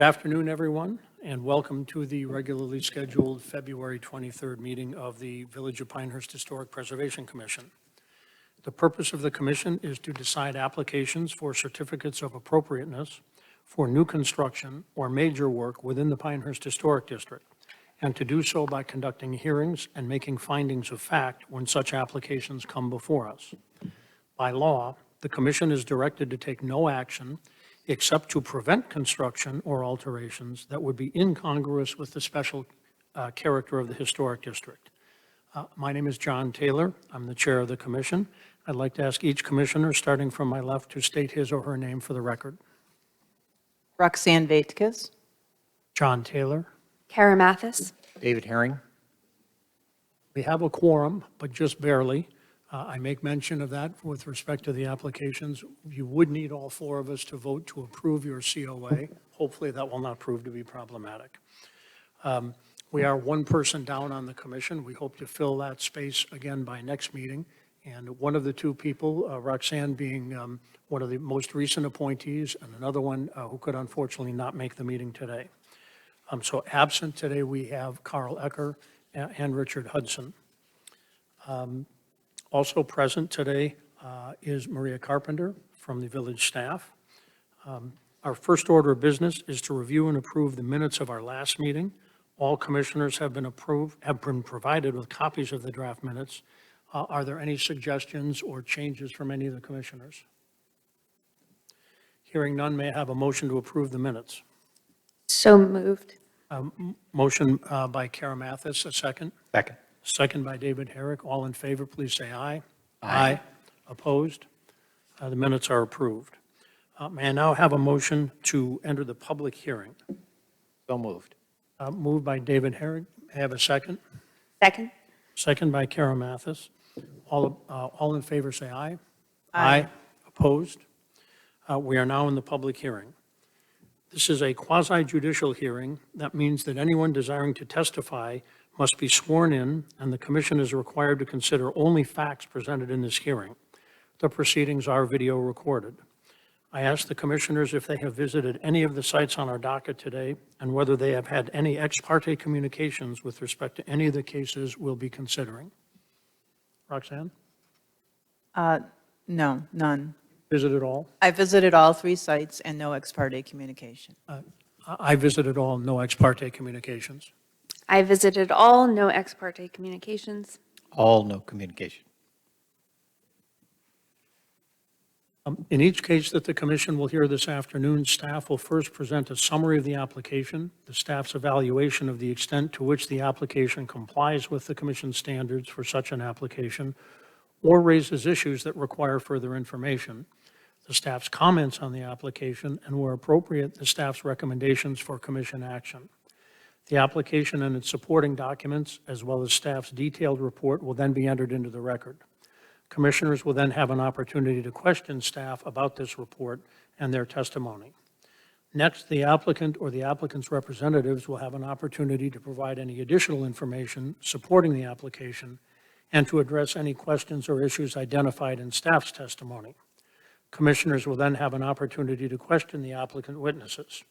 Good afternoon, everyone, and welcome to the regularly scheduled February 23rd meeting of the Village of Pinehurst Historic Preservation Commission. The purpose of the commission is to decide applications for certificates of appropriateness for new construction or major work within the Pinehurst Historic District, and to do so by conducting hearings and making findings of fact when such applications come before us. By law, the commission is directed to take no action except to prevent construction or alterations that would be incongruous with the special character of the historic district. My name is John Taylor. I'm the chair of the commission. I'd like to ask each commissioner, starting from my left, to state his or her name for the record. Roxanne Vaitkus. John Taylor. Kara Mathis. David Herring. We have a quorum, but just barely. I make mention of that with respect to the applications. You would need all four of us to vote to approve your COA. Hopefully, that will not prove to be problematic. We are one person down on the commission. We hope to fill that space again by next meeting. And one of the two people, Roxanne being one of the most recent appointees, and another one who could unfortunately not make the meeting today. So absent today, we have Carl Ecker and Richard Hudson. Also present today is Maria Carpenter from the village staff. Our first order of business is to review and approve the minutes of our last meeting. All commissioners have been provided with copies of the draft minutes. Are there any suggestions or changes from any of the commissioners? Hearing none, may I have a motion to approve the minutes? So moved. Motion by Kara Mathis, a second. Second. Second by David Herrick. All in favor, please say aye. Aye. Opposed? The minutes are approved. May I now have a motion to enter the public hearing? So moved. Moved by David Herrick. May I have a second? Second. Second by Kara Mathis. All in favor, say aye. Aye. Opposed? We are now in the public hearing. This is a quasi-judicial hearing. That means that anyone desiring to testify must be sworn in, and the commission is required to consider only facts presented in this hearing. The proceedings are video recorded. I ask the commissioners if they have visited any of the sites on our docket today and whether they have had any ex parte communications with respect to any of the cases we'll be considering. Roxanne? No, none. Visited all? I visited all three sites and no ex parte communication. I visited all, no ex parte communications. I visited all, no ex parte communications. All no communication. In each case that the commission will hear this afternoon, staff will first present a summary of the application, the staff's evaluation of the extent to which the application complies with the commission standards for such an application, or raises issues that require further information, the staff's comments on the application, and where appropriate, the staff's recommendations for commission action. The application and its supporting documents, as well as staff's detailed report, will then be entered into the record. Commissioners will then have an opportunity to question staff about this report and their testimony. Next, the applicant or the applicant's representatives will have an opportunity to provide any additional information supporting the application and to address any questions or issues identified in staff's testimony. Commissioners will then have an opportunity to question the applicant witnesses.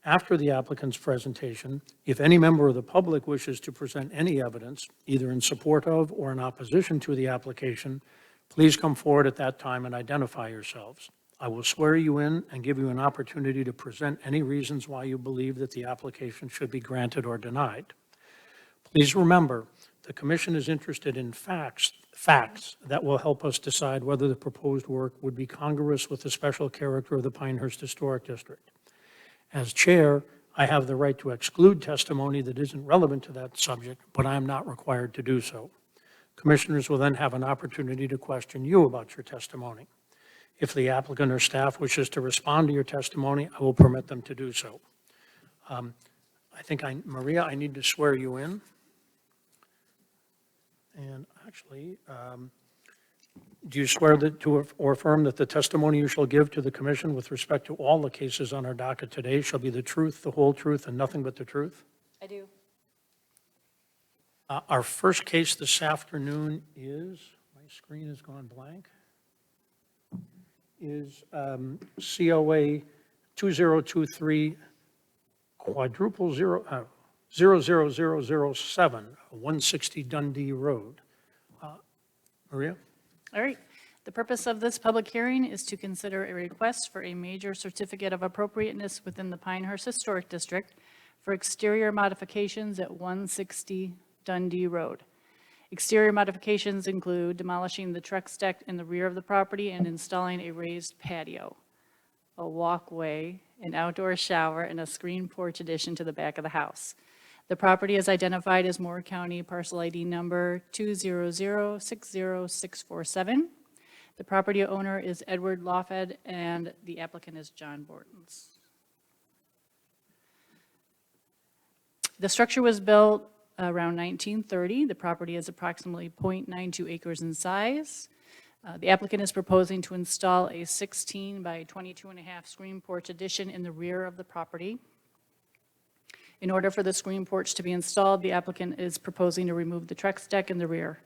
After the applicant's presentation, if any member of the public wishes to present any evidence, either in support of or in opposition to the application, please come forward at that time and identify yourselves. I will swear you in and give you an opportunity to present any reasons why you believe that the application should be granted or denied. Please remember, the commission is interested in facts that will help us decide whether the proposed work would be congruous with the special character of the Pinehurst Historic District. As chair, I have the right to exclude testimony that isn't relevant to that subject, but I am not required to do so. Commissioners will then have an opportunity to question you about your testimony. If the applicant or staff wishes to respond to your testimony, I will permit them to do so. Maria, I need to swear you in. And actually, do you swear that or affirm that the testimony you shall give to the commission with respect to all the cases on our docket today shall be the truth, the whole truth, and nothing but the truth? I do. Our first case this afternoon is, my screen has gone blank, is COA 2023 quadruple 00007, 160 Dundee Road. Maria? All right. The purpose of this public hearing is to consider a request for a major certificate of appropriateness within the Pinehurst Historic District for exterior modifications at 160 Dundee Road. Exterior modifications include demolishing the truck deck in the rear of the property and installing a raised patio, a walkway, an outdoor shower, and a screen porch addition to the back of the house. The property is identified as Moore County Parcel ID number 200-60647. The property owner is Edward Lawfed, and the applicant is John Bortons. The structure was built around 1930. The property is approximately 0.92 acres in size. The applicant is proposing to install a 16 by 22.5 screen porch addition in the rear of the property. In order for the screen porch to be installed, the applicant is proposing to remove the Trex deck in the rear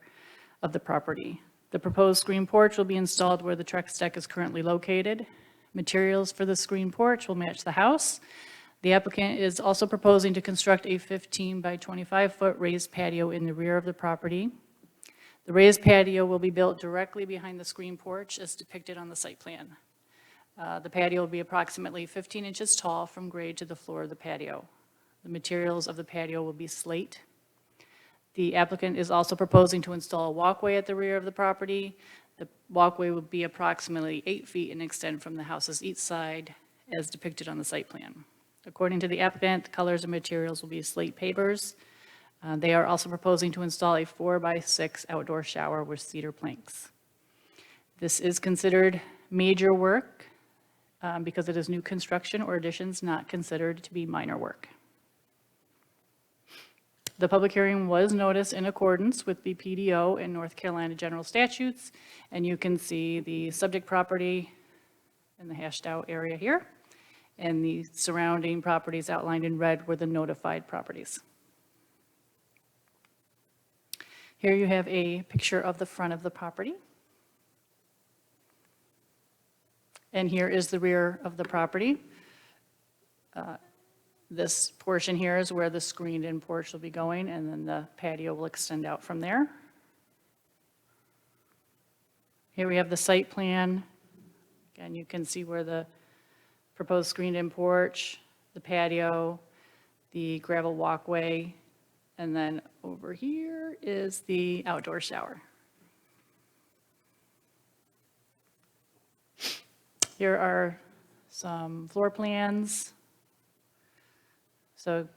of the property. The proposed screen porch will be installed where the Trex deck is currently located. Materials for the screen porch will match the house. The applicant is also proposing to construct a 15 by 25-foot raised patio in the rear of the property. The raised patio will be built directly behind the screen porch as depicted on the site plan. The patio will be approximately 15 inches tall from grade to the floor of the patio. The materials of the patio will be slate. The applicant is also proposing to install a walkway at the rear of the property. The walkway will be approximately 8 feet and extend from the house's east side as depicted on the site plan. According to the applicant, the colors and materials will be slate pavers. They are also proposing to install a 4x6 outdoor shower with cedar planks. This is considered major work because it is new construction or additions not considered to be minor work. The public hearing was noticed in accordance with the PDO and North Carolina general statutes, and you can see the subject property in the hashed out area here, and the surrounding properties outlined in red were the notified properties. Here you have a picture of the front of the property. And here is the rear of the property. This portion here is where the screened-in porch will be going, and then the patio will extend out from there. Here we have the site plan. Again, you can see where the proposed screened-in porch, the patio, the gravel walkway, and then over here is the outdoor shower. Here are some floor plans. So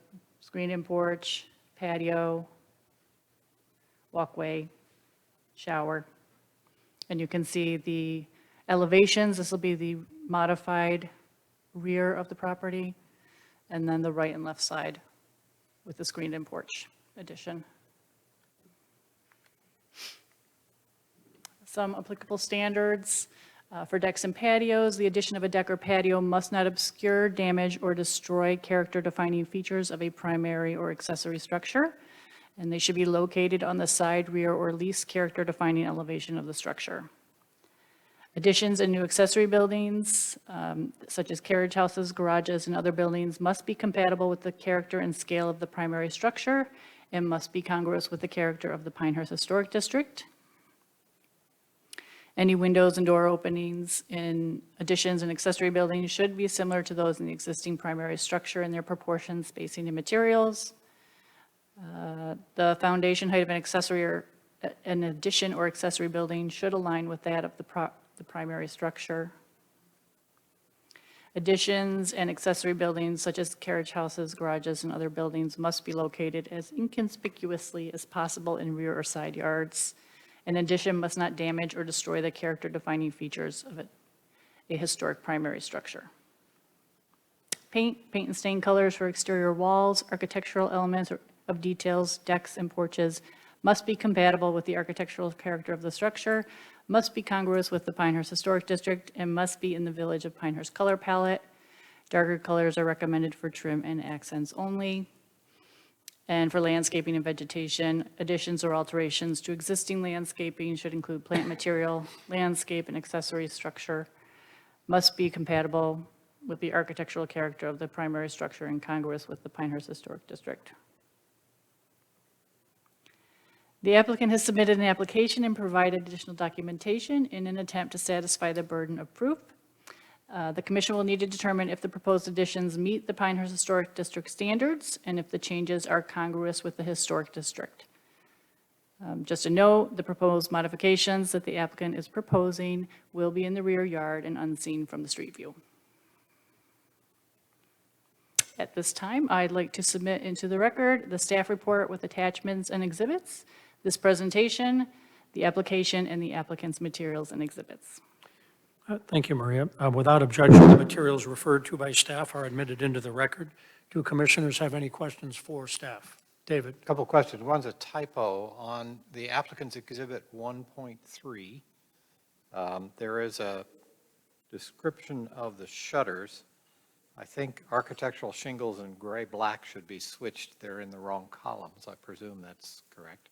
screened-in porch, patio, walkway, shower. And you can see the elevations. This will be the modified rear of the property, and then the right and left side with the screened-in porch addition. Some applicable standards. For decks and patios, the addition of a deck or patio must not obscure, damage, or destroy character-defining features of a primary or accessory structure, and they should be located on the side, rear, or least character-defining elevation of the structure. Additions and new accessory buildings, such as carriage houses, garages, and other buildings, must be compatible with the character and scale of the primary structure and must be congruous with the character of the Pinehurst Historic District. Any windows and door openings in additions and accessory buildings should be similar to those in the existing primary structure in their proportions, spacing, and materials. The foundation height of an accessory or an addition or accessory building should align with that of the primary structure. Additions and accessory buildings such as carriage houses, garages, and other buildings must be located as inconspicuously as possible in rear or side yards. An addition must not damage or destroy the character-defining features of a historic primary structure. Paint and stain colors for exterior walls, architectural elements of details, decks, and porches must be compatible with the architectural character of the structure, must be congruous with the Pinehurst Historic District, and must be in the Village of Pinehurst color palette. Darker colors are recommended for trim and accents only. And for landscaping and vegetation, additions or alterations to existing landscaping should include plant material, landscape, and accessory structure, must be compatible with the architectural character of the primary structure incongruous with the Pinehurst Historic District. The applicant has submitted an application and provided additional documentation in an attempt to satisfy the burden of proof. The commission will need to determine if the proposed additions meet the Pinehurst Historic District standards and if the changes are congruous with the historic district. Just a note, the proposed modifications that the applicant is proposing will be in the rear yard and unseen from the street view. At this time, I'd like to submit into the record the staff report with attachments and exhibits, this presentation, the application, and the applicant's materials and exhibits. Thank you, Maria. Without objection, the materials referred to by staff are admitted into the record. Do commissioners have any questions for staff? David? A couple of questions. One's a typo on the applicant's exhibit 1.3. There is a description of the shutters. I think architectural shingles and gray black should be switched. They're in the wrong columns. I presume that's correct.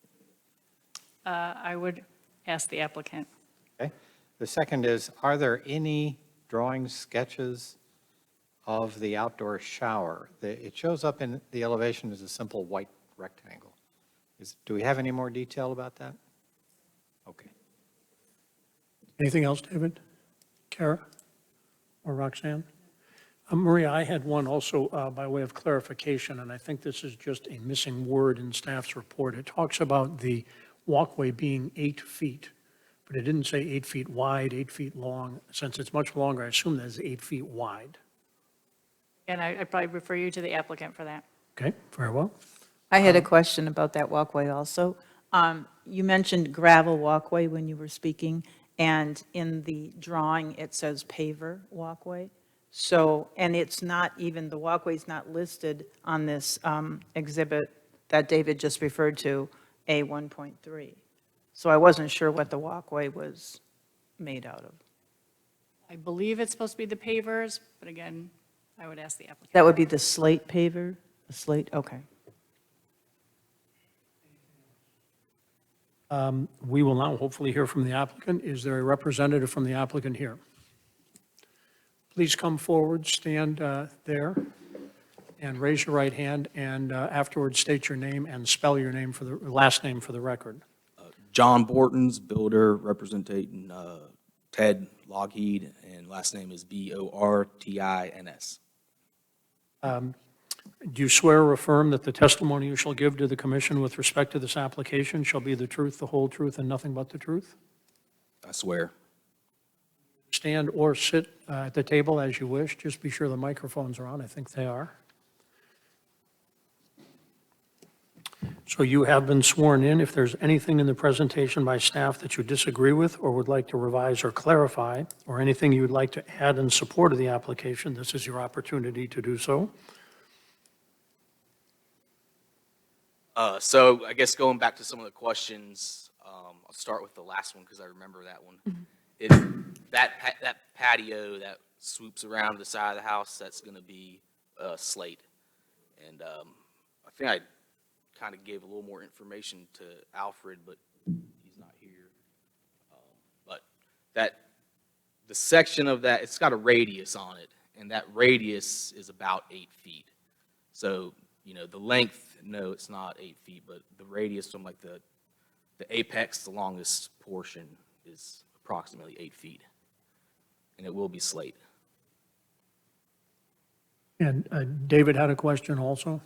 I would ask the applicant. Okay. The second is, are there any drawings, sketches of the outdoor shower? It shows up in the elevation as a simple white rectangle. Do we have any more detail about that? Okay. Anything else, David? Kara? Or Roxanne? Maria, I had one also by way of clarification, and I think this is just a missing word in staff's report. It talks about the walkway being 8 feet, but it didn't say 8 feet wide, 8 feet long. Since it's much longer, I assume that is 8 feet wide. And I'd probably refer you to the applicant for that. Okay, very well. I had a question about that walkway also. You mentioned gravel walkway when you were speaking, and in the drawing, it says paver walkway. So, and it's not even, the walkway's not listed on this exhibit that David just referred to, A 1.3. So I wasn't sure what the walkway was made out of. I believe it's supposed to be the pavers, but again, I would ask the applicant. That would be the slate paver? The slate, okay. We will now hopefully hear from the applicant. Is there a representative from the applicant here? Please come forward, stand there, and raise your right hand, and afterwards state your name and spell your name for the last name for the record. John Bortons, builder, representing Ted Lougheed, and last name is Bortins. Do you swear or affirm that the testimony you shall give to the commission with respect to this application shall be the truth, the whole truth, and nothing but the truth? I swear. Stand or sit at the table as you wish. Just be sure the microphones are on. I think they are. So you have been sworn in. If there's anything in the presentation by staff that you disagree with or would like to revise or clarify, or anything you'd like to add in support of the application, this is your opportunity to do so. So I guess going back to some of the questions, I'll start with the last one because I remember that one. It's that patio that swoops around the side of the house, that's going to be slate. And I think I kind of gave a little more information to Alfred, but he's not here. But the section of that, it's got a radius on it, and that radius is about 8 feet. So, you know, the length, no, it's not 8 feet, but the radius from like the apex, the longest portion, is approximately 8 feet. And it will be slate. And David had a question also.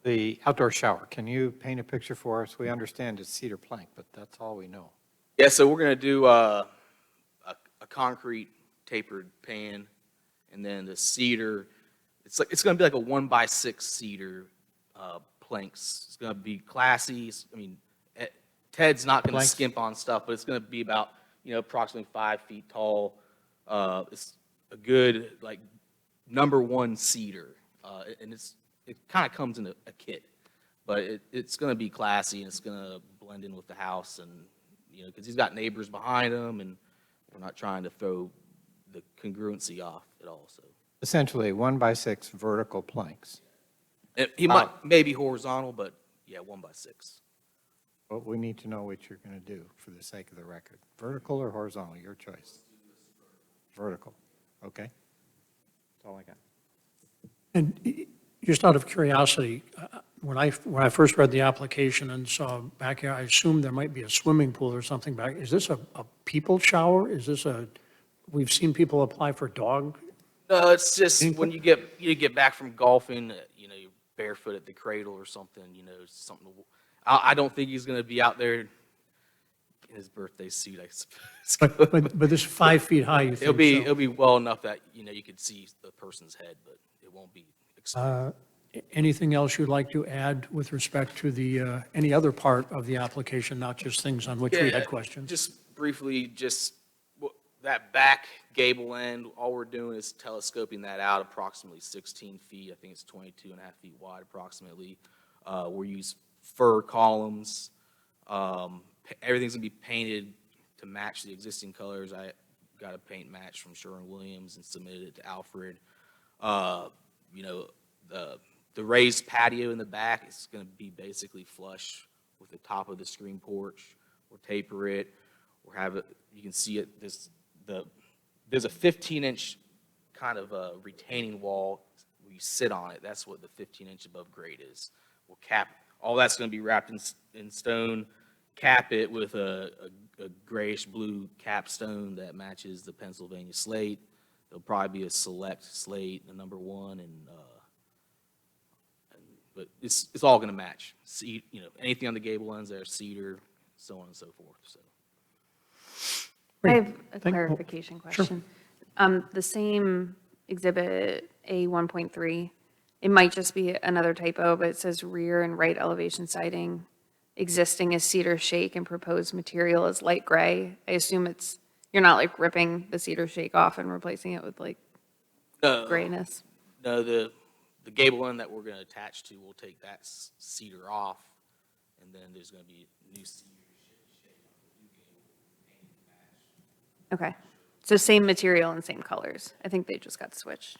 The outdoor shower, can you paint a picture for us? We understand it's cedar plank, but that's all we know. Yeah, so we're going to do a concrete tapered pan, and then the cedar, it's going to be like a 1x6 cedar planks. It's going to be classy. I mean, Ted's not going to Planks? skimp on stuff, but it's going to be about, you know, approximately 5 feet tall. It's a good, like, #1 cedar, and it kind of comes in a kit, but it's going to be classy, and it's going to blend in with the house, and, you know, because he's got neighbors behind him, and we're not trying to throw the congruency off at all, so. Essentially, 1x6 vertical planks. He might, maybe horizontal, but yeah, 1x6. But we need to know what you're going to do for the sake of the record. Vertical or horizontal, your choice. Vertical, okay. all I got. And just out of curiosity, when I first read the application and saw back here, I assumed there might be a swimming pool or something back. Is this a people shower? Is this we've seen people apply for dog? No, it's just when you get back from golfing, you know, you're barefoot at the cradle or something, you know, something. I don't think he's going to be out there in his birthday suit, I suppose. But this is 5 feet high, you think? It'll be well enough that, you know, you could see the person's head, but it won't be exposed. Anything else you'd like to add with respect to the, any other part of the application, not just things on which we Yeah, had questions? Just briefly, that back gable end, all we're doing is telescoping that out approximately 16 feet. I think it's 22 and a half feet wide approximately. We'll use fir columns. Everything's gonna be painted to match the existing colors. I got a paint match from Sherwin-Williams and submitted it to Alfred. You know, the raised patio in the back is gonna be basically flush with the top of the screen porch. We'll taper it. We'll have it, you can see it, there's a 15-inch kind of a retaining wall where you sit on it. That's what the 15-inch above grade is. We'll cap, all that's gonna be wrapped in stone, cap it with a grayish blue capstone that matches the Pennsylvania slate. There'll probably be a select slate, the number 1, but it's all gonna match. See, you know, anything on the gable ends there, cedar, so on and so forth, so. I have a Thank- clarification sure. question. The same exhibit A 1.3, it might just be another typo, but it says rear and right elevation siding existing is cedar shake and proposed material is light gray. I assume you're not like ripping the cedar shake off and replacing it with like No, grayness. no, the gable end that we're gonna attach to, we'll take that cedar off, and then there's gonna be new cedar. Okay. So same material and same colors. I think they just got switched.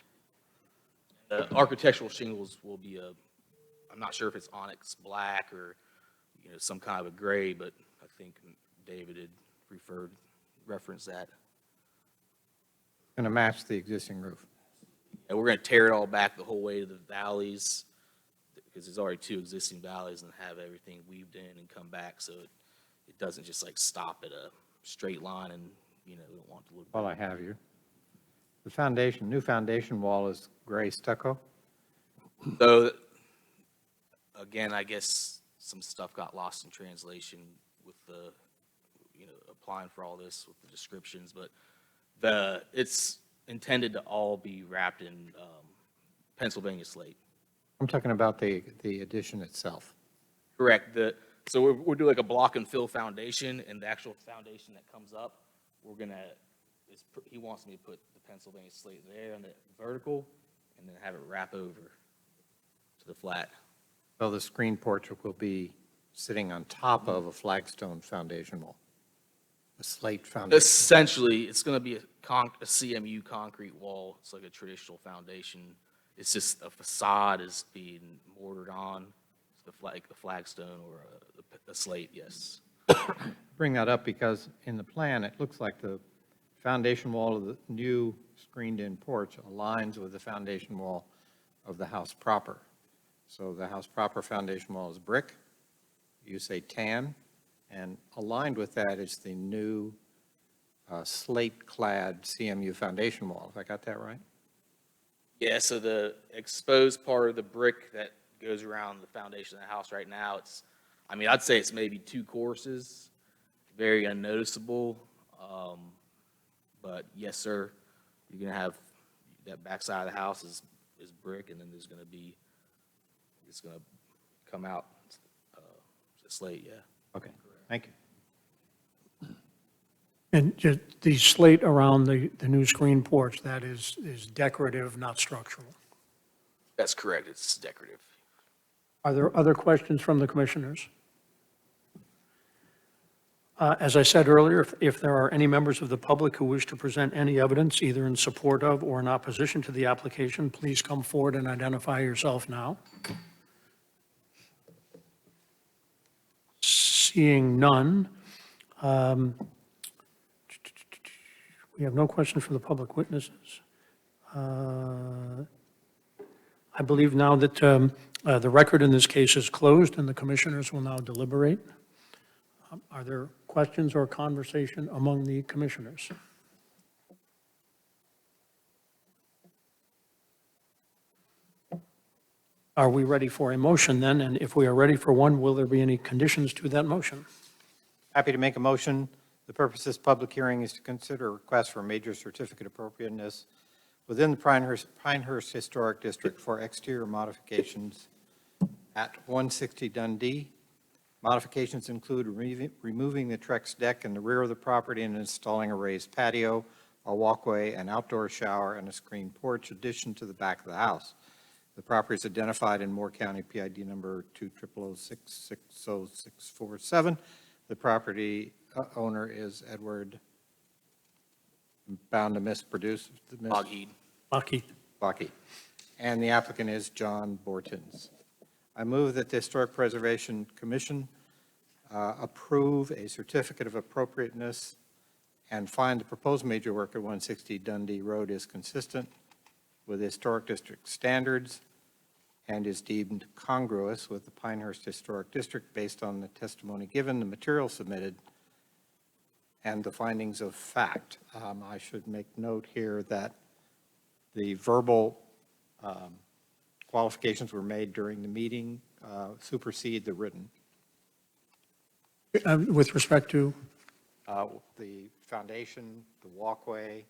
The architectural shingles will be I'm not sure if it's onyx black or, you know, some kind of a gray, but I think David had referenced that. Going to match the existing roof. And we're gonna tear it all back the whole way to the valleys, because there's already 2 existing valleys, and have everything weaved in and come back, so it doesn't just like stop at a straight line and, you know, we don't want it to look. While I have you. The new foundation wall is gray stucco. So, again, I guess some stuff got lost in translation with the, you know, applying for all this with the descriptions, but it's intended to all be wrapped in Pennsylvania slate. I'm talking about the addition itself. Correct. So we're doing like a block and fill foundation, and the actual foundation that comes up, he wants me to put the Pennsylvania slate there on the vertical, and then have it wrap over to the flat. So the screen porch will be sitting on top of a flagstone foundation wall, a slate foundation. Essentially, it's going to be a CMU concrete wall. It's like a traditional foundation. It's just a facade is being mortared on, the flagstone or a slate, yes. Bring that up because in the plan, it looks like the foundation wall of the new screened-in porch aligns with the foundation wall of the house proper. So the house proper foundation wall is brick, you say tan, and aligned with that is the new slate-clad CMU foundation wall. Have I got that right? Yeah, so the exposed part of the brick that goes around the foundation of the house right now, I'd say it's maybe 2 courses, very unnoticeable. But yes, sir, you're gonna have that backside of the house is brick, and then it's gonna come out slate, yeah. Okay, thank you. And just the slate around the new screen porch, that is decorative, not structural. That's correct, it's decorative. Are there other questions from the commissioners? As I said earlier, if there are any members of the public who wish to present any evidence, either in support of or in opposition to the application, please come forward and identify yourself now. Seeing none, we have no questions from the public witnesses. I believe now that the record in this case is closed and the commissioners will now deliberate. Are there questions or conversation among the commissioners? Are we ready for a motion then? And if we are ready for one, will there be any conditions to that motion? Happy to make a motion. The purpose of this public hearing is to consider a request for a major certificate appropriateness within the Pinehurst Historic District for exterior modifications at 160 Dundee. Modifications include removing the Trex deck in the rear of the property and installing a raised patio, a walkway, an outdoor shower, and a screened porch addition to the back of the house. The property is identified in Moore County PID number 200066047. The property owner is Edward, I'm bound to misproduce. Bogheed. Bucky. And the applicant is John Bortons. I move that the Historic Preservation Commission approve a certificate of appropriateness and find the proposed major work at 160 Dundee Road is consistent with Historic District standards and is deemed congruous with the Pinehurst Historic District based on the testimony given, the material submitted, and the findings of fact. I should make note here that the verbal qualifications were made during the meeting supersede the written. With respect to, The foundation, the walkway,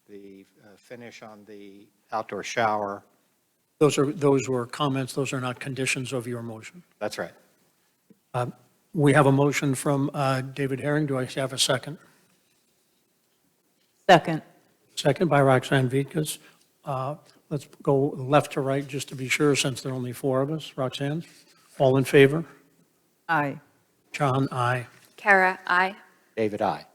the finish on the outdoor shower. those were comments, those are not conditions of your motion. That's right. We have a motion from David Herring. Do I have a second? Second. Second by Roxanne Vitkus. Let's go left to right just to be sure, since there are only four of us. Roxanne, all in favor? Aye. John, aye. Kara, I. David, aye.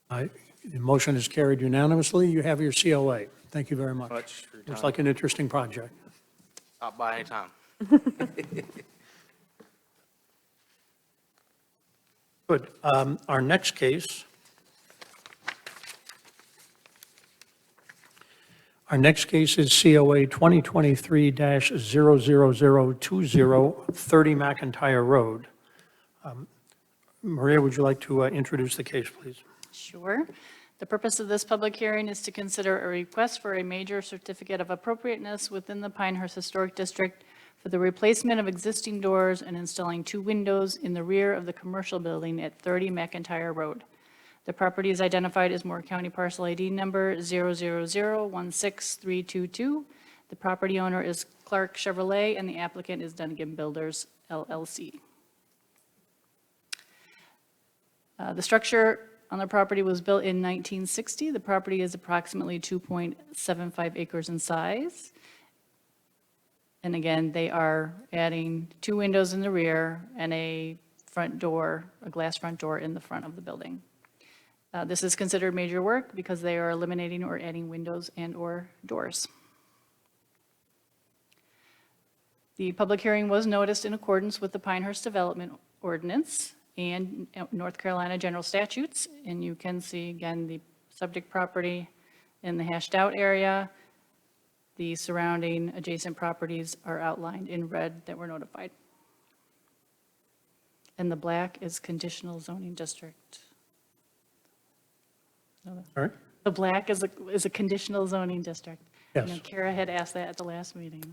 Aye. The motion is carried unanimously. You have your COA. Thank you very much. Much for your Looks time. like an interesting project. Stop by anytime. Good. Our next case. Our next case is COA 2023-00020, 30 McIntyre Road. Maria, would you like to introduce the case, please? Sure. The purpose of this public hearing is to consider a request for a major certificate of appropriateness within the Pinehurst Historic District for the replacement of existing doors and installing 2 windows in the rear of the commercial building at 30 McIntyre Road. The property is identified as Moore County Parcel ID number 000-16322. The property owner is Clark Chevrolet, and the applicant is Dunnigan Builders, LLC. The structure on the property was built in 1960. The property is approximately 2.75 acres in size. And again, they are adding 2 windows in the rear and a front door, a glass front door in the front of the building. This is considered major work because they are eliminating or adding windows and/or doors. The public hearing was noticed in accordance with the Pinehurst Development Ordinance and North Carolina General Statutes, and you can see, again, the subject property in the hashed out area. The surrounding adjacent properties are outlined in red that were notified. And the black is conditional zoning district. All right. The black is a conditional zoning district. Yes. You know, Kara had asked that at the last meeting.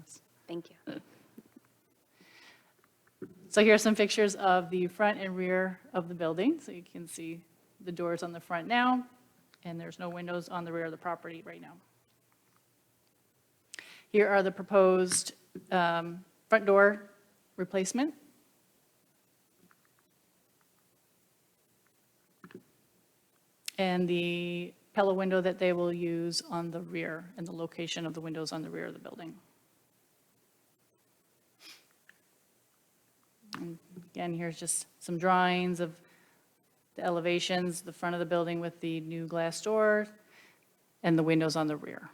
Thank you. So here are some pictures of the front and rear of the building. So you can see the doors on the front now, and there's no windows on the rear of the property right now. Here are the proposed front door replacement. And the Pella window that they will use on the rear, and the location of the windows on the rear of the building. And again, here's just some drawings of the elevations, the front of the building with the new glass door, and the windows on the rear.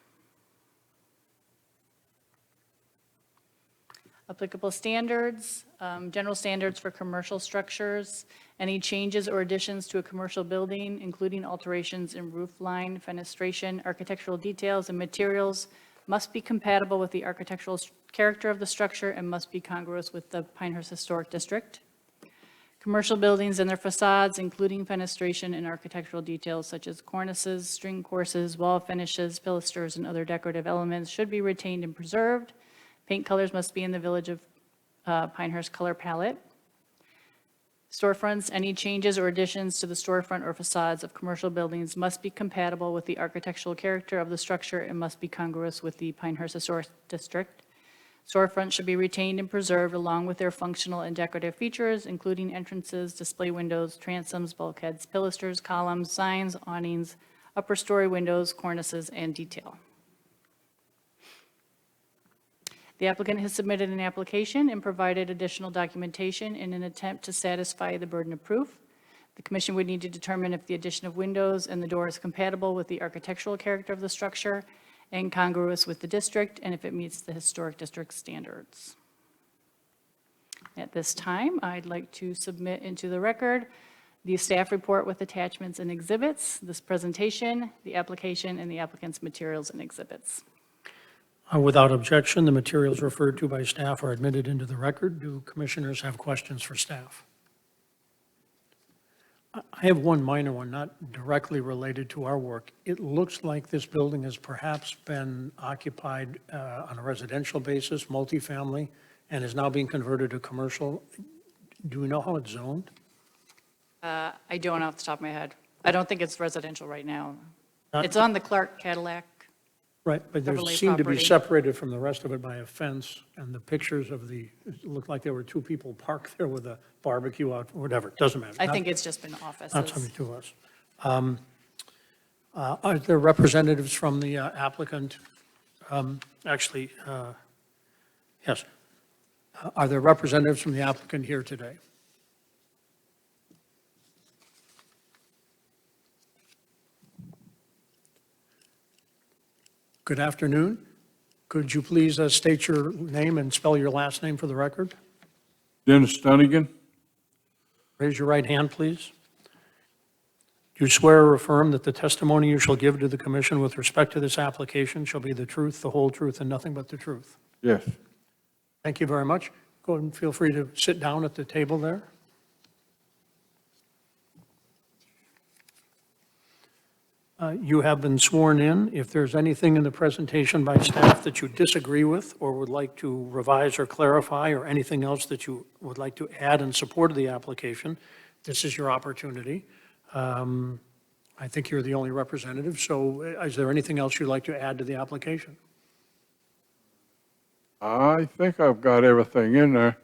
Applicable standards, general standards for commercial structures, any changes or additions to a commercial building, including alterations in roof line, fenestration, architectural details, and materials must be compatible with the architectural character of the structure and must be congruous with the Pinehurst Historic District. Commercial buildings and their facades, including fenestration and architectural details such as cornices, string courses, wall finishes, pilasters, and other decorative elements, should be retained and preserved. Paint colors must be in the Village of Pinehurst color palette. Storefronts, any changes or additions to the storefront or facades of commercial buildings must be compatible with the architectural character of the structure and must be congruous with the Pinehurst Historic District. Storefronts should be retained and preserved along with their functional and decorative features, including entrances, display windows, transoms, bulkheads, pilasters, columns, signs, awnings, upper story windows, cornices, and detail. The applicant has submitted an application and provided additional documentation in an attempt to satisfy the burden of proof. The commission would need to determine if the addition of windows and the door is compatible with the architectural character of the structure and congruous with the district, and if it meets the historic district standards. At this time, I'd like to submit into the record the staff report with attachments and exhibits, this presentation, the application, and the applicant's materials and exhibits. Without objection, the materials referred to by staff are admitted into the record. Do commissioners have questions for staff? I have one minor one, not directly related to our work. It looks like this building has perhaps been occupied on a residential basis, multifamily, and is now being converted to commercial. Do we know how it's zoned? I don't off the top of my head. I don't think it's residential right now. Not- It's on the Clark Cadillac. Right, but there Beverly seemed to be property. separated from the rest of it by a fence, and the pictures of it looked like there were two people parked there with a barbecue out, whatever, it doesn't matter. I think it's just been Not offices. something to us. Are there representatives from the applicant? Actually, yes. Are there representatives from the applicant here today? Good afternoon. Could you please state your name and spell your last name for the record? Dennis Dunnigan, Raise your right hand, please. Do you swear or affirm that the testimony you shall give to the commission with respect to this application shall be the truth, the whole truth, and nothing but the truth? yes. Thank you very much. Go ahead and feel free to sit down at the table there. You have been sworn in. If there's anything in the presentation by staff that you disagree with or would like to revise or clarify, or anything else that you would like to add in support of the application, this is your opportunity. I think you're the only representative, so is there anything else you'd like to add to the application? I think I've got everything in there.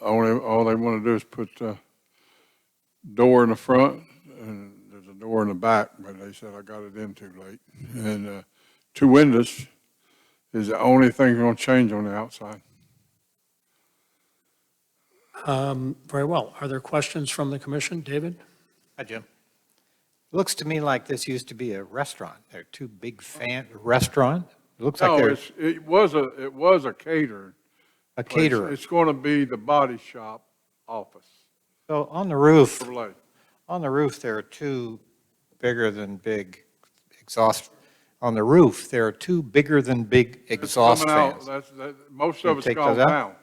All they want to do is put a door in the front, and there's a door in the back, but they said I got it in too late. And two windows is the only thing going to change on the outside. Very well. Are there questions from the commission? David? Hi, Jim. It looks to me like this used to be a restaurant. They're two big restaurant? It looks like No, they're it was a caterer. a caterer. It's going to be the body shop office. So on the roof, Chevrolet. there are two bigger than big exhaust. On the roof, there are two bigger than big It's exhaust coming out. fans. Most You of it's take gone those out? down.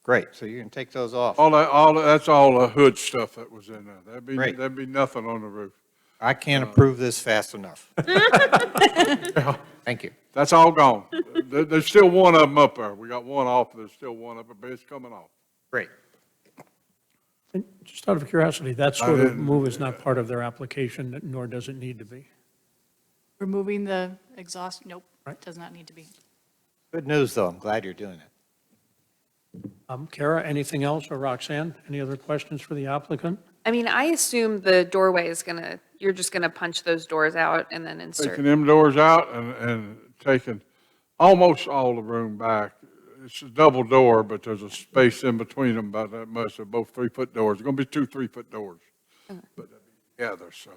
Great, so you can take those off. That's all the hood stuff that was in there. Great. There'd be nothing on the roof. I can't approve this fast enough. Thank you. That's all gone. There's still one of them up there. We got one off, there's still one up there, but it's coming off. Great. And just out of curiosity, that sort of didn't- move is not part of their application, nor does it need to be. Removing the exhaust, nope, Right. does not need to be. Good news, though. I'm glad you're doing it. Kara, anything else, or Roxanne, any other questions for the applicant? I mean, I assume the doorway is gonna, you're just gonna punch those doors out and then insert. Taking them doors out and taking almost all the room back. It's a double door, but there's a space in between them about that much. They're both 3-foot doors. They're going to be 2 3-foot doors. But they'll be together, so.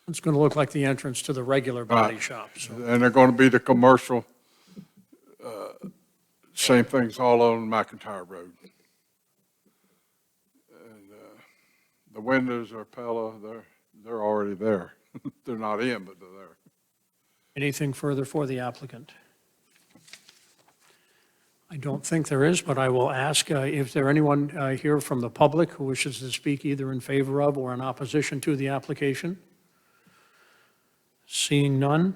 It's going to look like the entrance to the regular body Right. shop, so. And they're going to be the commercial, same things all on McIntyre Road. And the windows are Pella, they're already there. They're not in, but they're there. Anything further for the applicant? I don't think there is, but I will ask if there anyone here from the public who wishes to speak either in favor of or in opposition to the application. Seeing none,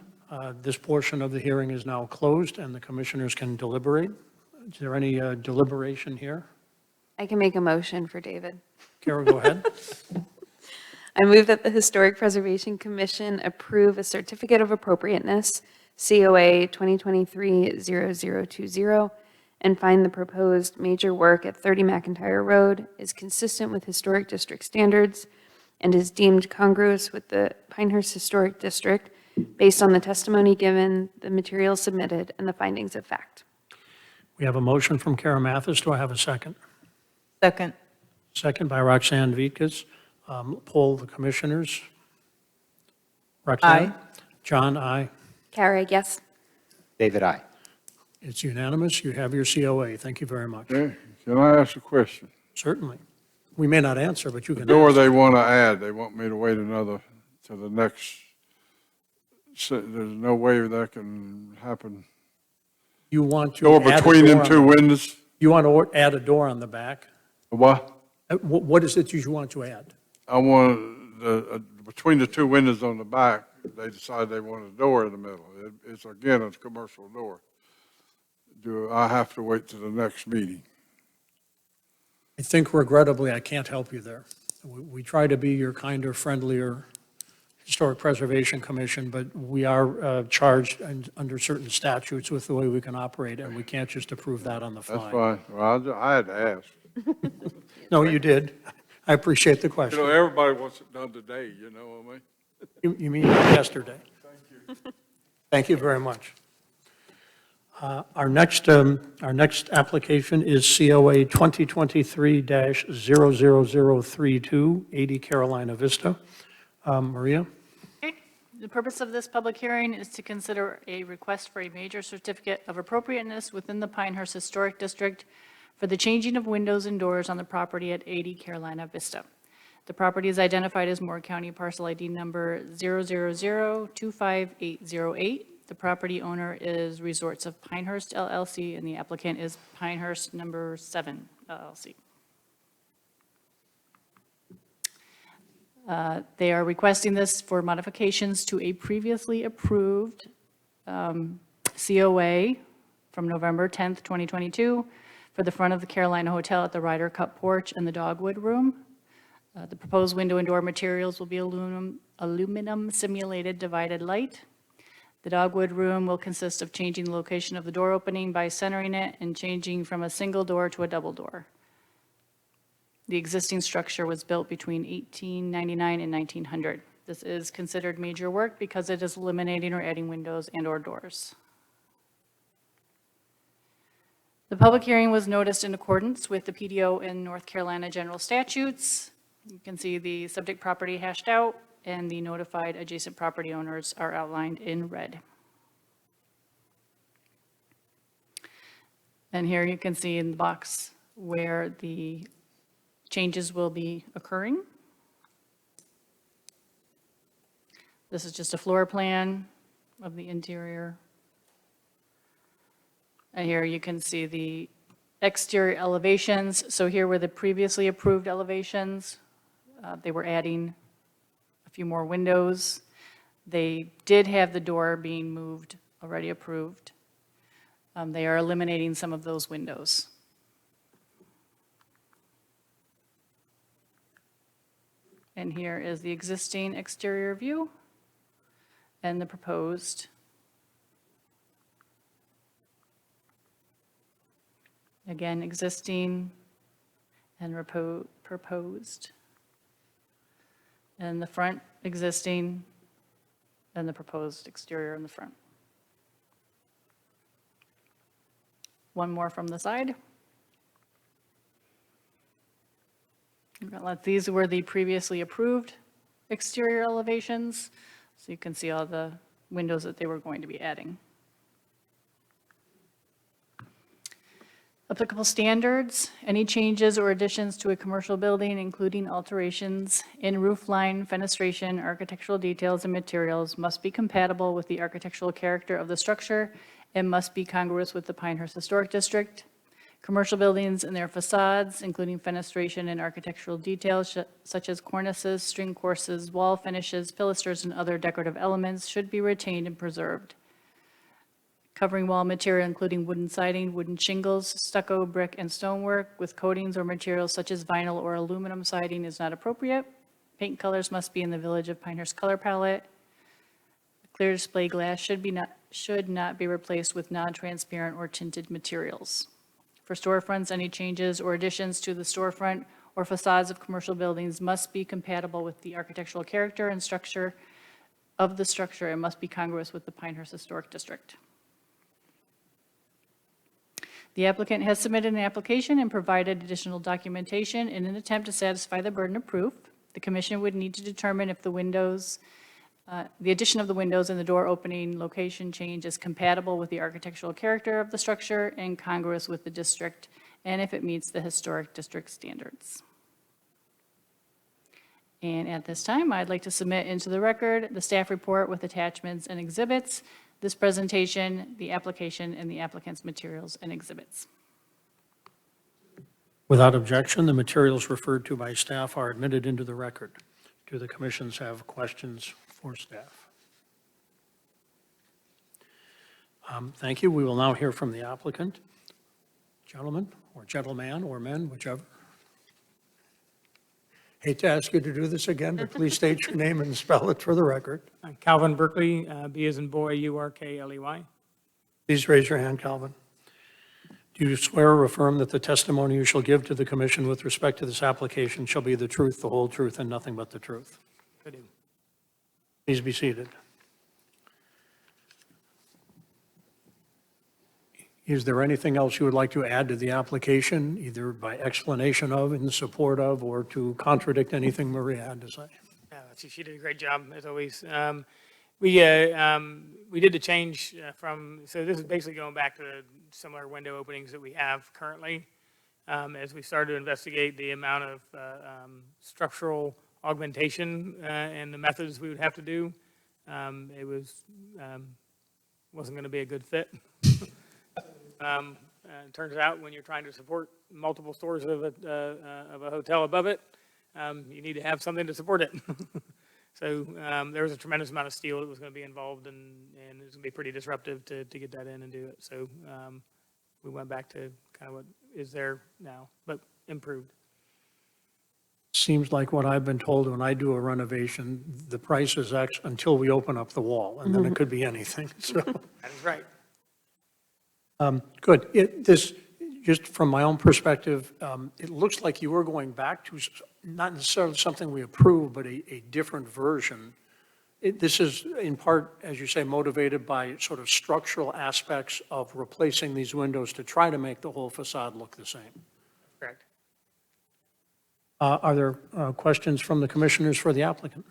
this portion of the hearing is now closed and the commissioners can deliberate. Is there any deliberation here? I can make a motion for David. Kara, go ahead. I move that the Historic Preservation Commission approve a certificate of appropriateness, COA 2023-0020, and find the proposed major work at 30 McIntyre Road is consistent with historic district standards and is deemed congruous with the Pinehurst Historic District based on the testimony given, the materials submitted, and the findings of fact. We have a motion from Kara Mathis. Do I have a second? Second. Second by Roxanne Vitkus. Poll the commissioners. Roxanne? Aye. John, aye. Kara, yes. David, aye. It's unanimous. You have your COA. Thank you very much. Okay, can I ask a question? Certainly. We may not answer, but you The can door ask. they want to add, they want me to wait to the next, so there's no way that can happen. You want to Door add a between them door two on- windows? You want to add a door on the back? What? What is it you want to add? I want between the two windows on the back, they decided they want a door in the middle. It's again, a commercial door. Do I have to wait to the next meeting? I think regrettably, I can't help you there. We try to be your kinder, friendlier Historic Preservation Commission, but we are charged under certain statutes with the way we can operate, and we can't just approve that on the That's fly. fine. Well, I had to ask. No, you did. I appreciate the You know, question. everybody wants it done today, you know what I mean? You mean yesterday? Thank you. Thank you very much. Our next application is COA 2023-00032, 80 Carolina Vista. Maria? Okay. The purpose of this public hearing is to consider a request for a major certificate of appropriateness within the Pinehurst Historic District for the changing of windows and doors on the property at 80 Carolina Vista. The property is identified as Moore County Parcel ID number 000-25808. The property owner is Resorts of Pinehurst LLC, and the applicant is Pinehurst number 7 LLC. They are requesting this for modifications to a previously approved COA from November 10th, 2022, for the front of the Carolina Hotel at the Ryder Cup porch and the Dogwood Room. The proposed window and door materials will be aluminum simulated divided light. The Dogwood Room will consist of changing the location of the door opening by centering it and changing from a single door to a double door. The existing structure was built between 1899 and 1900. This is considered major work because it is eliminating or adding windows and/or doors. The public hearing was noticed in accordance with the PDO and North Carolina general statutes. You can see the subject property hashed out, and the notified adjacent property owners are outlined in red. And here you can see in the box where the changes will be occurring. This is just a floor plan of the interior. And here you can see the exterior elevations. So here were the previously approved elevations. They were adding a few more windows. They did have the door being moved, already approved. They are eliminating some of those windows. And here is the existing exterior view and the proposed. Again, existing and proposed. And the front existing and the proposed exterior in the front. One more from the side. These were the previously approved exterior elevations, so you can see all the windows that they were going to be adding. Applicable standards, any changes or additions to a commercial building, including alterations in roof line, fenestration, architectural details, and materials, must be compatible with the architectural character of the structure and must be congruous with the Pinehurst Historic District. Commercial buildings and their facades, including fenestration and architectural details such as cornices, string courses, wall finishes, pilasters, and other decorative elements, should be retained and preserved. Covering wall material including wooden siding, wooden shingles, stucco, brick, and stonework with coatings or materials such as vinyl or aluminum siding is not appropriate. Paint colors must be in the Village of Pinehurst color palette. Clear display glass should not be replaced with non-transparent or tinted materials. For storefronts, any changes or additions to the storefront or facades of commercial buildings must be compatible with the architectural character and structure of the structure and must be congruous with the Pinehurst Historic District. The applicant has submitted an application and provided additional documentation in an attempt to satisfy the burden of proof. The commission would need to determine if the addition of the windows and the door opening location change is compatible with the architectural character of the structure and congruous with the district, and if it meets the historic district standards. And at this time, I'd like to submit into the record the staff report with attachments and exhibits, this presentation, the application, and the applicant's materials and exhibits. Without objection, the materials referred to by staff are admitted into the record. Do the commissions have questions for staff? Thank you. We will now hear from the applicant. Gentlemen, or gentleman, or men, whichever. Hate to ask you to do this again, but please state your name and spell it for the record. Calvin Berkeley, B as in boy, U-R-K-L-E-Y. Please raise your hand, Calvin. Do you swear or affirm that the testimony you shall give to the commission with respect to this application shall be the truth, the whole truth, and nothing but the truth? I do. Please be seated. Is there anything else you would like to add to the application, either by explanation of, in support of, or to contradict anything Maria had to say? She did a great job, as always. We did the change from, so this is basically going back to the similar window openings that we have currently. As we started to investigate the amount of structural augmentation and the methods we would have to do, it wasn't going to be a good fit. It turns out when you're trying to support multiple stores of a hotel above it, you need to have something to support it. So there was a tremendous amount of steel that was going to be involved, and it was going to be pretty disruptive to get that in and do it. So we went back to kind of what is there now, but improved. Seems like what I've been told when I do a renovation, the price is X until we open up the wall, and then it could be anything, so. That is right. Good. Just from my own perspective, it looks like you were going back to not necessarily something we approve, but a different version. This is in part, as you say, motivated by sort of structural aspects of replacing these windows to try to make the whole facade look the same. Correct. Are there questions from the commissioners for the applicant?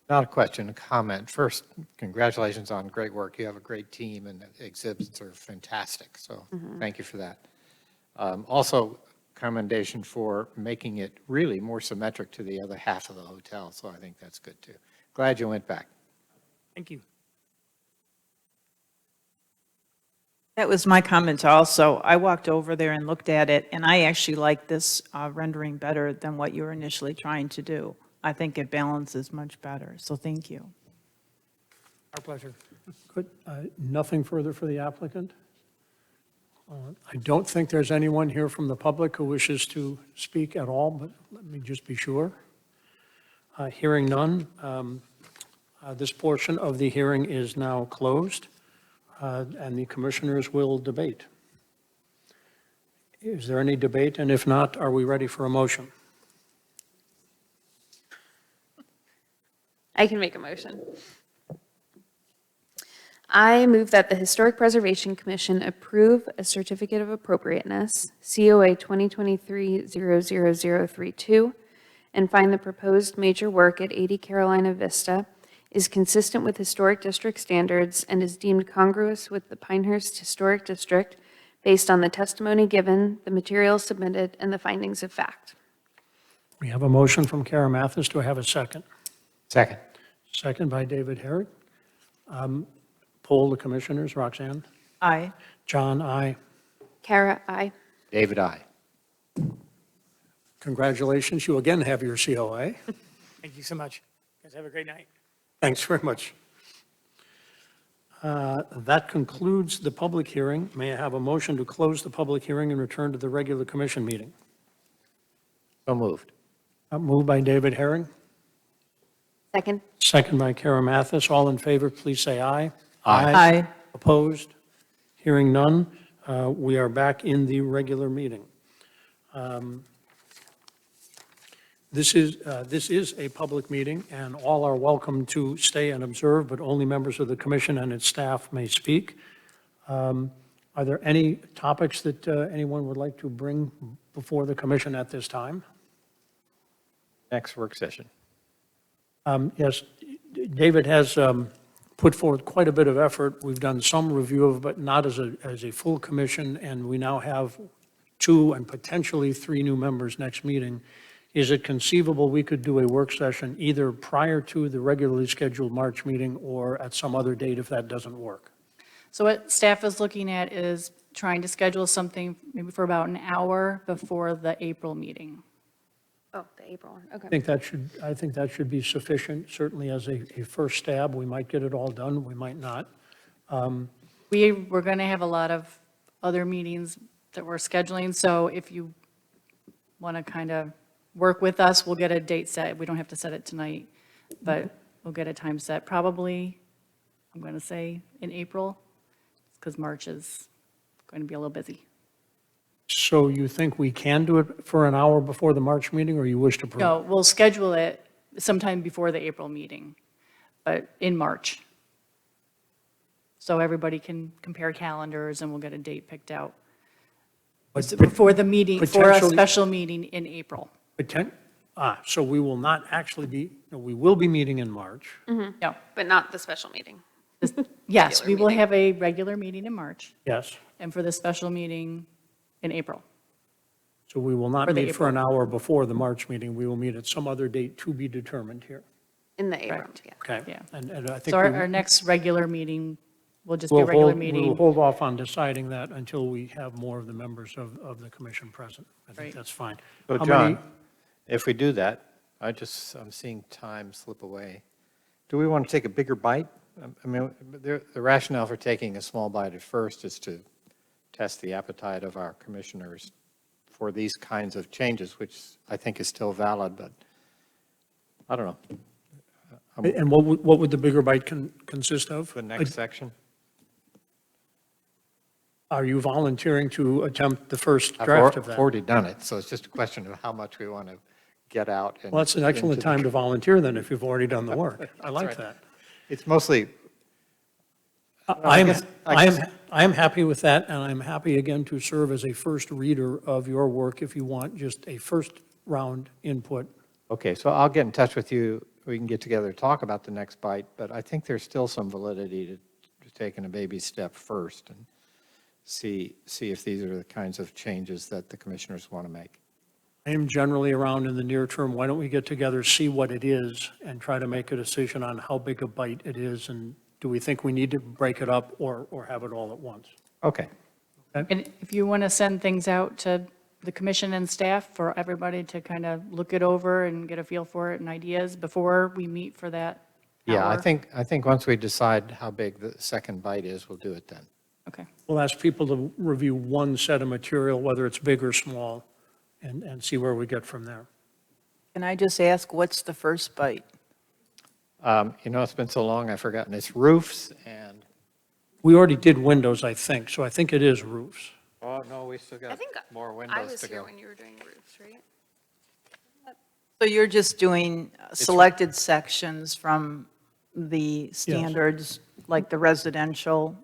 Not a question, a comment. First, congratulations on great work. You have a great team, and the exhibits are fantastic, so thank you for that. Also, commendation for making it really more symmetric to the other half of the hotel, so I think that's good, too. Glad you went back. Thank you. That was my comment also. I walked over there and looked at it, and I actually like this rendering better than what you were initially trying to do. I think it balances much better, so thank you. Our pleasure. Good. Nothing further for the applicant? I don't think there's anyone here from the public who wishes to speak at all, but let me just be sure. Hearing none, this portion of the hearing is now closed, and the commissioners will debate. Is there any debate? And if not, are we ready for a motion? I can make a motion. I move that the Historic Preservation Commission approve a certificate of appropriateness, COA 2023-00032, and find the proposed major work at 80 Carolina Vista is consistent with historic district standards and is deemed congruous with the Pinehurst Historic District based on the testimony given, the materials submitted, and the findings of fact. We have a motion from Kara Mathis. Do I have a second? Second. Second by David Herrick. Poll the commissioners. Roxanne? Aye. John, aye. Kara, aye. David, aye. Congratulations. You again have your COA. Thank you so much. Guys, have a great night. Thanks very much. That concludes the public hearing. May I have a motion to close the public hearing and return to the regular commission meeting? So moved. Moved by David Herring, Second. second by Kara Mathis. All in favor, please say aye. Aye. Opposed? Hearing none, we are back in the regular meeting. This is a public meeting, and all are welcome to stay and observe, but only members of the commission and its staff may speak. Are there any topics that anyone would like to bring before the commission at this time? Next work session. Yes, David has put forth quite a bit of effort. We've done some review of it, but not as a full commission, and we now have 2 and potentially 3 new members next meeting. Is it conceivable we could do a work session either prior to the regularly scheduled March meeting or at some other date if that doesn't work? So what staff is looking at is trying to schedule something maybe for about an hour before the April meeting. Oh, the April one, okay. I think that should be sufficient, certainly as a first stab. We might get it all done, we might not. We're going to have a lot of other meetings that we're scheduling, so if you want to kind of work with us, we'll get a date set. We don't have to set it tonight, but we'll get a time set, probably, I'm going to say, in April, because March is going to be a little busy. So you think we can do it for an hour before the March meeting, or you wish to? No, we'll schedule it sometime before the April meeting, but in March. So everybody can compare calendars, and we'll get a date picked out. Before the meeting, for a potentially- special meeting in April. So we will not actually be, no, we will be meeting in March. No, But not the special meeting. yes, we Regular will meeting. have a regular meeting in March, Yes. and for the special meeting in April. So we will not For the meet for an hour before the March meeting. We will meet at some other date to be determined here. In the April, Correct. yeah. Okay? Yeah. And I think So we- our next regular meeting will just be a we'll regular hold, we'll meeting. hold off on deciding that until we have more of the members of the commission present. I think Right. that's fine. So How many- John, if we do that, I'm seeing time slip away. Do we want to take a bigger bite? I mean, the rationale for taking a small bite at first is to test the appetite of our commissioners for these kinds of changes, which I think is still valid, but I don't know. And what would the bigger bite consist of? The next section? Are you volunteering to attempt the first I've draft of that? already done it, so it's just a question of how much we want to get out. Well, that's an excellent time to volunteer then, if you've already done the work. I like right. that. It's mostly, I guess- am happy with that, and I'm happy again to serve as a first reader of your work if you want just a first round input. okay, so I'll get in touch with you. We can get together and talk about the next bite, but I think there's still some validity to taking a baby step first and see if these are the kinds of changes that the commissioners want to make. I am generally around in the near term. Why don't we get together, see what it is, and try to make a decision on how big a bite it is, and do we think we need to break it up or have it all at once? Okay, And if you want to send things out to the commission and staff for everybody to kind of look it over and get a feel for it and ideas before we meet for that yeah, I hour? think once we decide how big the second bite is, we'll do it then. Okay. We'll ask people to review one set of material, whether it's big or small, and see where we get from there. Can I just ask, what's the first bite? It's been so long, I've forgotten. It's roofs and, We already did windows, I think, so I think it is roofs. oh, no, we still I got think more I windows was to here go. when you were doing roofs, right? So you're just doing selected sections from the standards, like the residential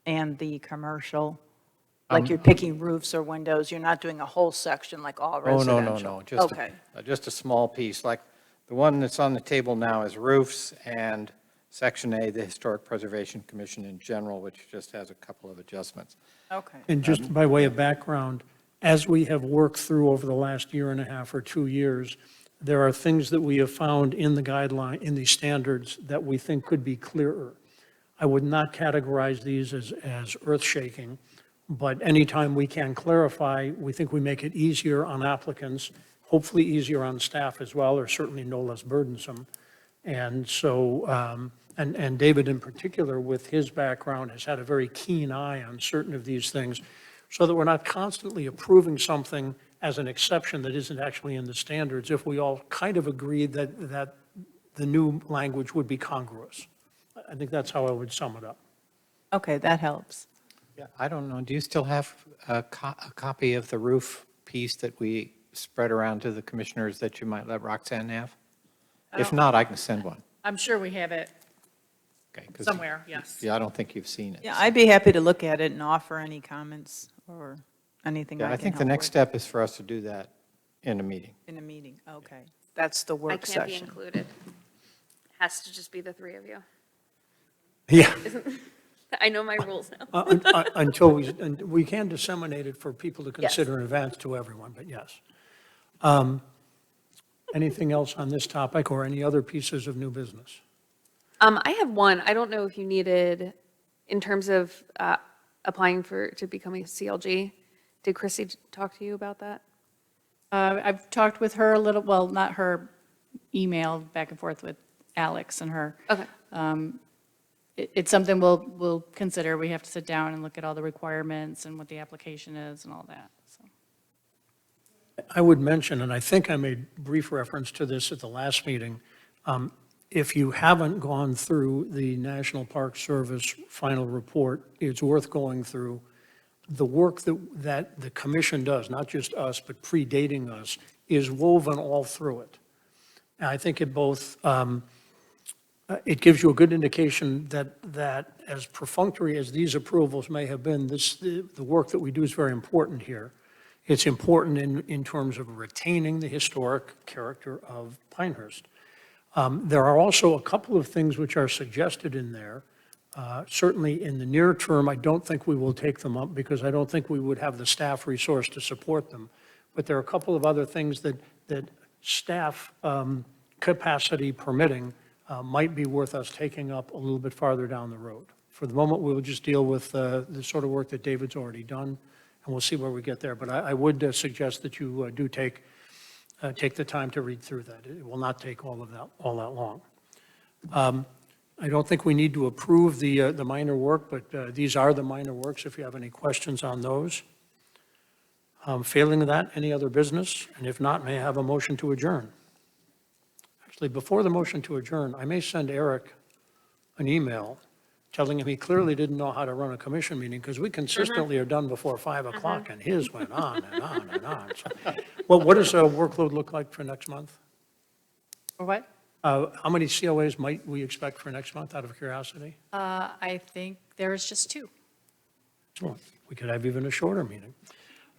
and the commercial? Like you're picking roofs or windows, you're not doing a whole section like all Oh, no, residential? no, no, Okay, just a small piece, like the one that's on the table now is roofs and Section A, the Historic Preservation Commission in general, which just has a couple of adjustments. Okay. And just by way of background, as we have worked through over the last year and a half or 2 years, there are things that we have found in the guideline, in the standards, that we think could be clearer. I would not categorize these as earth-shaking, but anytime we can clarify, we think we make it easier on applicants, hopefully easier on staff as well, or certainly no less burdensome. And so, and David in particular, with his background, has had a very keen eye on certain of these things, so that we're not constantly approving something as an exception that isn't actually in the standards, if we all kind of agreed that the new language would be congruous. I think that's how I would sum it up. Okay, that helps. Yeah, I don't know, do you still have a copy of the roof piece that we spread around to the commissioners that you might let Roxanne have? If not, I can send one. I'm sure we have it Okay, 'cause- somewhere, yes. Yeah, I don't think you've seen it. Yeah, I'd be happy to look at it and offer any comments or anything Yeah, I I can think the help next with step is for us to do that in a meeting. in a meeting. Okay, that's the I work can't be session. included. Has to just be the three of you. Yeah. I know my rules now. Until we can disseminate it for people to consider in advance to everyone, but yes. Anything else on this topic or any other pieces of new business? I have one. I don't know if you needed, in terms of applying to becoming a CLG. Did Chrissy talk to you about that? I've talked with her a little, well, not her, emailed back and forth with Alex and her. Okay. It's something we'll consider. We have to sit down and look at all the requirements and what the application is and all that, so. I would mention, and I think I made brief reference to this at the last meeting, if you haven't gone through the National Park Service final report, it's worth going through. The work that the commission does, not just us, but predating us, is woven all through it. And I think it both, it gives you a good indication that as perfunctory as these approvals may have been, the work that we do is very important here. It's important in terms of retaining the historic character of Pinehurst. There are also a couple of things which are suggested in there. Certainly in the near term, I don't think we will take them up because I don't think we would have the staff resource to support them. But there are a couple of other things that staff capacity permitting might be worth us taking up a little bit farther down the road. For the moment, we will just deal with the sort of work that David's already done, and we'll see where we get there. But I would suggest that you do take the time to read through that. It will not take all that long. I don't think we need to approve the minor work, but these are the minor works if you have any questions on those. Failing that, any other business? And if not, may I have a motion to adjourn? Actually, before the motion to adjourn, I may send Eric an email telling him he clearly didn't know how to run a commission meeting because we consistently are done before 5 o'clock and his went on and on and on. So, well, what does a workload look like for next month? Or what? How many COAs might we expect for next month, out of curiosity? I think there's just 2. Well, we could have even a shorter meeting.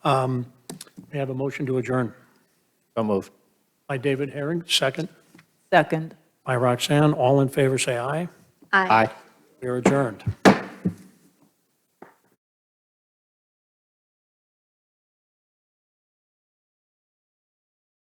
May I have a motion to adjourn? So moved. By David Herring, second. Second. By Roxanne. All in favor, say aye. Aye. We are adjourned.